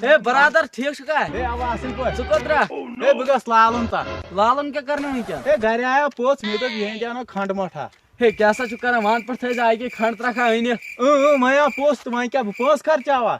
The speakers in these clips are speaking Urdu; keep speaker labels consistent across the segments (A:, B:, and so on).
A: ہے برادر ٹھیک چھکا
B: ہے اوا اصل پٲٹھۍ
A: ژٕ کوٚت درٛاکھ
B: ہے بہٕ گژھٕ لالُن تتھ
A: لالن کیٛاہ کرنہِ وٕنکٮ۪ن
B: ہے گرِ آیو پوٚژھ مےٚ دوٚپ یہِ أنۍ انو کھنڈ مٹھا
A: ہے کیٛاہ سا چھُکھ کران وان پٲٹھۍ تھٲیزِ اکی کھنڈ ترٛکھا أنِتھ
B: وۄنۍ آو پوٚژھ تہٕ وۄنۍ کیٛاہ بہٕ پونٛسہٕ خرچاوا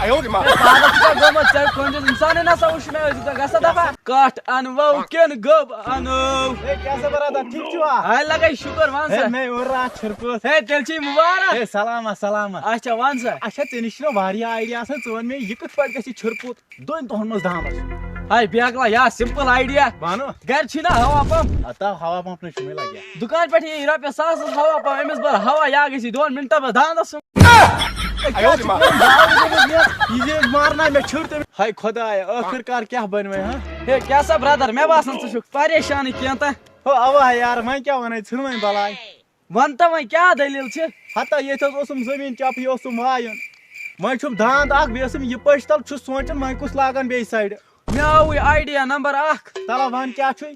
A: پاگل چھُکھا گوٚمُت ژےٚ کُنہِ اِنسانٕے نسا وٕچھ مےٚ ٲسۍ ژٕ گژھا دپا کٹھ انوو کِنہٕ گوٚب انو
B: ہے کیٛاہ سا برادر ٹھیٖک چھُوا
A: ہاے لگے شُکر ون
B: ہے
A: سا
B: مےٚ اوٚر راتھ چھِرکُس
A: ہے تیٚلہِ چھُے مُبارک
B: ہے سلامت سلامت
A: اچھا ون سا
B: اچھا ژےٚ نِش چھُنہ واریاہ آیڈیا آسان ژٕ وَن مےٚ یہِ کِتھ پٲٹھۍ گژھِ چھِرکُت دۄن دۄہن منٛز دامس
A: ہاے بیکلا یا سمپل آیڈیا
B: وَنو
A: گرِ چھُے نا ہوا پمپ
B: ہتا ہوا پمپ نہٕ چھُ مےٚ لگیا
A: دُکان پٮ۪ٹھ یی رۄپیس ساسس ہوا پمپ أمِس بر ہوا یا گژھی 2 مِنٹن منٛز داندس
B: یہِ مارنا مےٚ چھُر تٔمِس ہاے خۄدایا ٲخٕر کار کیٛاہ بنہِ وۄنۍ ہا
A: ہے کیٛاہ سا برادر مےٚ باسان ژٕ چھُکھ پریشانٕے کینٛہہ تانۍ
B: ہو اوا یار وۄنۍ کیٛاہ وَنَے ژھٕن وۄنۍ بلاے
A: ون تہٕ وۄنۍ کیٛاہ دٔلیٖل چھِ
B: ہتا ییٚتہِ حظ اوسُم زٔمیٖن چپی اوسُم وایُن وۄنۍ چھُم داند اکھ بیٚیہِ ٲسٕم یہِ پٔش تل چھُس سونٛچان وۄنۍ کُس لاگن بیٚیہِ سایڈٕ
A: مےٚ آوٕے آیڈیا نمبر 1
B: تلا وَن کیٛاہ چھُے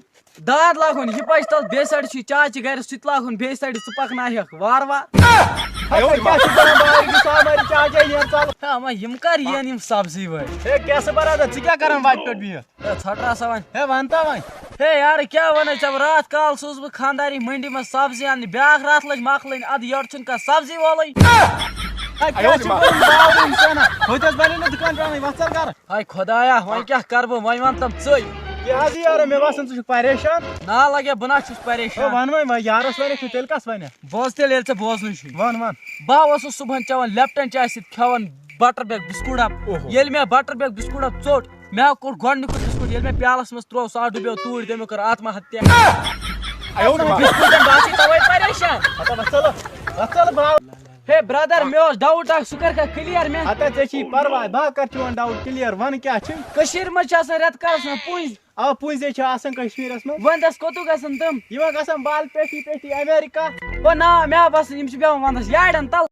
A: داد لاگُن یہِ پچہِ تل بیٚیہِ سایڈٕ چھُے چاچہِ گرِ سُہ تہِ لاگُن بیٚیہِ سایڈٕ ژٕ پکناوکھ وارٕ وارٕ
B: کیٛاہ چھُ کران بارگی ساماری چاچا ییر ژل
A: ہا وۄنۍ یِم کر یِن یِم سبزی وٲلۍ
B: ہے کیٛاہ سا برادر ژٕ کیٛاہ کران وتہِ پٮ۪ٹھ بِہِتھ
A: ہے ژھٹرا سا وۄنۍ
B: ہے وَن تا وۄنۍ
A: ہے یارٕ کیٛاہ وَنَے ژےٚ راتھ کال سوٗزُس بہٕ خانٛداری مٔنڈی منٛز سبزی اَننہِ بیٛاکھ راتھ لٔج مۄکلٕنۍ اَدٕ یورٕ چھُنہٕ کانٛہہ سبزی وولٕے
B: کیٛاہ چھُ کران باورٕ اِنسانا ہوٚتہِ حظ بَنے نہٕ دُکان پٮ۪وانٕے وَتھ ژل گرٕ
A: ہاے خۄدایا وۄنۍ کیٛاہ کرٕ بہٕ وۄنۍ وَن تم ژٕے
B: کیٛاہ حظ یارٕ مےٚ باسان ژٕ چھُکھ پریشان
A: نا لگے بہٕ نا چھُس
B: ہے
A: پریشان
B: وَن وۄنۍ یارس وَنکھ ژٕ تیٚلہِ کس وَنہِ
A: بوز تیٚلہِ ییٚلہِ ژےٚ بوزنٕے چھُے
B: وَن وَن
A: بہٕ اوسُس صُبحن چٮ۪وان لیپٹن چاے سۭتۍ کھٮ۪وان بٹر بیگ بِسکوٗٹ اکھ ییٚلہِ مےٚ بٹر بیگ بِسکوٗٹ اکھ ژوٚٹ مےٚ کوٚڑ گۄڈنیُکُے بِسکوٗٹ ییٚلہِ مےٚ پیالس منٛز تروو سُہ ڈُبیو توٗرۍ تٔمۍ کٔر آتما ہتیا بِسکوٗٹن باسے توے پریشان
B: ہتا وَتھ ژل وَتھ ژل باو
A: ہے برادر مےٚ اوس ڈاوُٹ اکھ سُہ کر کلیر مےٚ
B: ہتا ژےٚ چھی پرواے بہٕ کر چون ڈاوُٹ کلیر وَن کیٛاہ چھُے
A: کٔشیٖرِ منٛز چھِ آسان رٮ۪تہٕ کالس منٛز پُنٛجۍ
B: اوا پُنٛزے چھِ آسان کشمیٖرس منٛز
A: ونٛدس کوٚتُک گژھان تِم
B: یِمن گژھان بال پیٹھی پیٹھی امیرکا
A: او نا مےٚ باسان یِم چھِ بیٚہوان ونٛدس یارٮ۪ن تل